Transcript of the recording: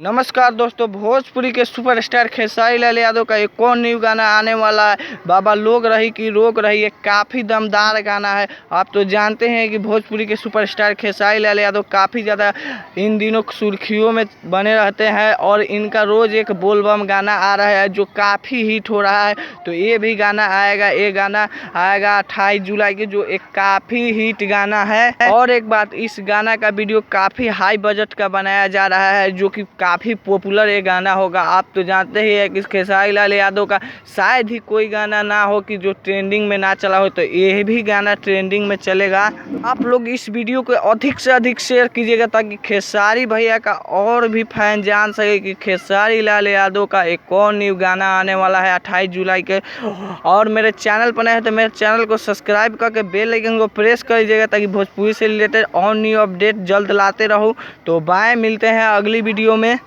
नमस्कार दोस्तों, भोजपुरी के सुपरस्टार खेसारी लाल यादव का एक और न्यू गाना आने वाला है। बाबा लोग रही कि रोक रही है, काफ़ी दमदार गाना है। आप तो जानते हैं कि भोजपुरी के सुपरस्टार खेसारी लाल यादव काफ़ी ज़्यादा इन दिनों सुर्खियों में बने रहते हैं और इनका रोज़ एक बोलबम गाना आ रहा है जो काफ़ी हिट हो रहा है। तो ये भी गाना आएगा, ये गाना आएगा 28 जुलाई के, जो एक काफ़ी हिट गाना है। और एक बात, इस गाना का वीडियो काफ़ी हाई बजट का बनाया जा रहा है जो कि काफ़ी पॉपुलर ये गाना होगा। आप तो जानते ही है कि खेसारी लाल यादव का शायद ही कोई गाना ना हो कि जो ट्रेंडिंग में ना चला हो, तो ये भी गाना ट्रेंडिंग में चलेगा। आप लोग इस वीडियो को अधिक से अधिक शेयर कीजिएगा ताकि खेसारी भैया का और भी फैन जान सके कि खेसारी लाल यादव का एक और न्यू गाना आने वाला है 28 जुलाई के। और मेरे चैनल पर नए हैं तो मेरे चैनल को सब्सक्राइब करके बेल आइकन को प्रेस कर दीजिएगा ताकि भोजपुरी से रिलेटेड और न्यू अपडेट जल्द लाते रहूँ। तो बाय, मिलते हैं अगली वीडियो में।